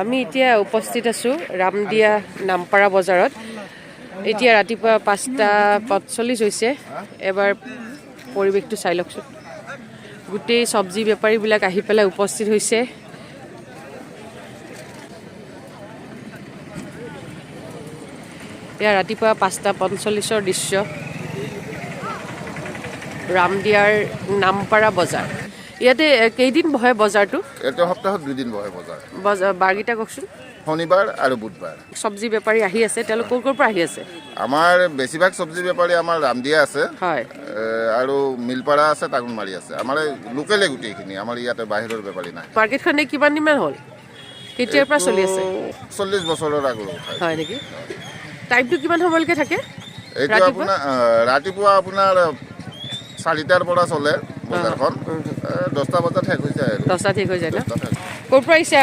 আমি এতিয়া উপস্থিত আছোঁ ৰামদিয়া নামপাৰা বজাৰত। এতিয়া ৰাতিপুৱা 5:45 হৈছে। এবাৰ পৰিৱেশটো চাই লওকচোন। গোটেই চব্জি বেপাৰীবিলাক আহি পেলাই উপস্থিত হৈছে। এয়া ৰাতিপুৱা 5:45 দৃশ্য। ৰামদিয়াৰ নামপাৰা বজাৰ। ইয়াতে কেইদিন বহে বজাৰটো? এটা সপ্তাহত 2 দিন বহে বজাৰ। বাৰকেইটা কওকচোন। শনিবাৰ আৰু বুধবাৰ। চব্জি বেপাৰী আহি আছে, তেওঁলোক ক'ৰ পৰা আহি আছে? আমাৰ বেছিভাগ চব্জি বেপাৰী আমাৰ ৰামদিয়া আছে, হয়, আৰু মিলপাৰা আছে, টাগুনমাৰী আছে। আমাৰ লোকেলে গোটেইখিনি, আমাৰ ইয়াতে বাহিৰৰ বেপাৰী নাই। মাৰ্কেটখন কিমান দিনমান হ'ল? কেতিয়াৰ পৰা চলি আছে? 40 বছৰৰ আগৰ হয় নেকি? টাইমটো কিমান সময়লৈকে থাকে? এইটো আপোনাৰ ৰাতিপুৱা আপোনাৰ 4টাৰ পৰা চলে বজাৰখন। 10টা বজাত শেষ হৈ যায়। 10টা ঠিক হৈ যায় ন? ক'ৰ পৰা আহিছা?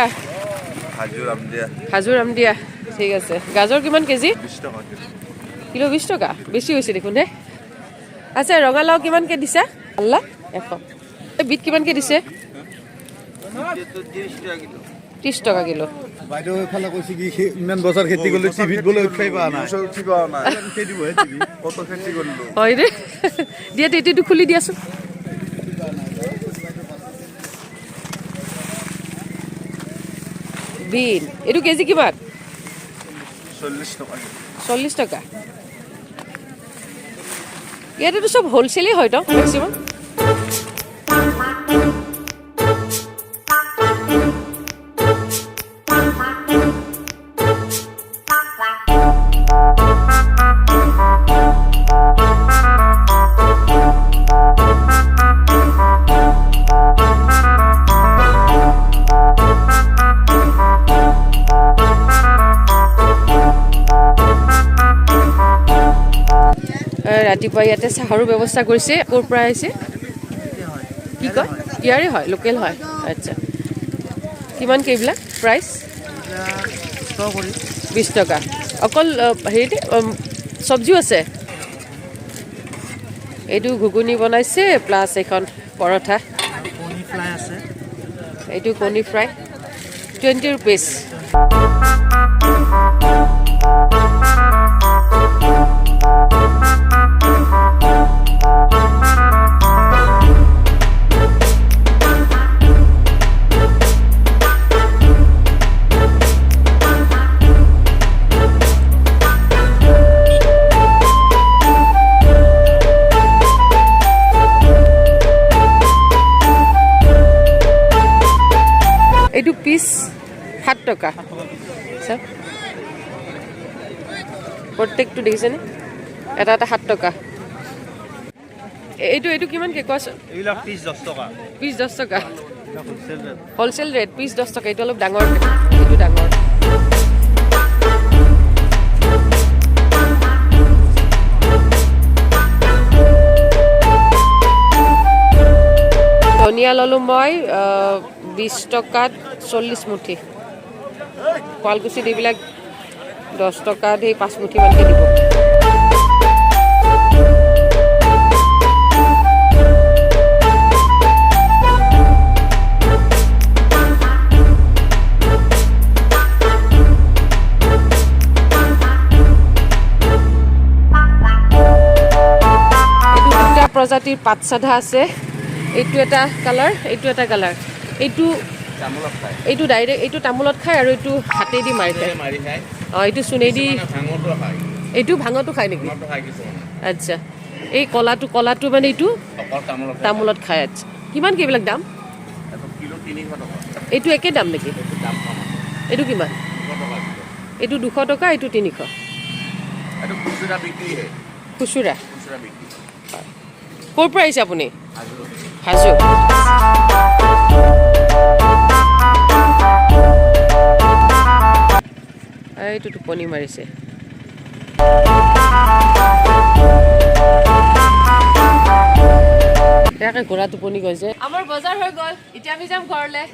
হাজো ৰামদিয়া। ঠিক আছে। গাজৰ কিমান কেজি? 20 টকা কিলো। 20 টকা? বেছি হৈছে দেখোন হে। আচ্ছা, ৰঙালাও কিমানকৈ দিছা? আল্লা 100। বিট কিমানকৈ দিছে? 30 টকা কিলো। বাইদেউ এফালে কৈছে কি ইমান বছৰ খেতি কৰিলে টিভিত বোলে উঠাই পোৱা নাই। কত খেতি কৰিলো হয় দে। দিয়া এইটো খুলি দিয়াচোন। বিন এইটো কেজি কিমান? 40 টকা। 40 টকা। ইয়াতেতো চব হোলচেলেই হয় তো মেক্সিমাম। ৰাতিপুৱা ইয়াতে চাহৰো ব্যৱস্থা কৰিছে। ক'ৰ পৰা আহিছে? কি কয়? ইয়াৰে হয়, লোকেল হয়। আচ্ছা, কিমান এইবিলাক প্ৰাইচ? 20 টকা। অকল হেৰিতে চব্জিও আছে? এইটো ঘুগুনি বনাইছে প্লাছ এখন পৰঠা। এইটো কণী ফ্ৰাই 20 ৰুপিজ। এইটো পিচ 7 টকা। প্ৰত্যেকটো দেখিছেনে? এটা 7 টকা। এইটো কিমানকৈ কোৱাচোন? এইবিলাক পিচ 10 টকা। পিচ 10 টকা। হোলচেল ৰেট পিচ 10 টকা। এইটো অলপ ডাঙৰ, এইটো ডাঙৰ। ধনিয়া ল'লোঁ মই 20 টকাত 40 মুঠি। শুৱালকুছিত এইবিলাক 10 টকাত সেই 5 মুঠি মানকৈ দিব। এইটো 2টা প্ৰজাতিৰ পাত চাধা আছে। এইটো এটা কালাৰ, এইটো এটা কালাৰ। এইটো ডাইৰেক্ট এইটো তামোলত খায় আৰু এইটো হাতেদি মাৰি খায়। এইটো চুনেদি। এইটো ভাঙতো খায় নেকি? আচ্ছা, এই কলাটো মানে এইটো তামোলত খায়। আচ্ছা, কিমান এইবিলাক দাম? এইটো একে দাম নেকি? এইটো কিমান? এইটো 200 টকা, এইটো 300। খুচুৰা। ক'ৰ পৰা আহিছে আপুনি? হাজো। এইটো টোপনি মাৰিছে। ইয়াকে ঘোঁৰা টোপনি গৈছে। আমাৰ বজাৰ হৈ গ'ল, এতিয়া আমি যাম ঘৰলৈ।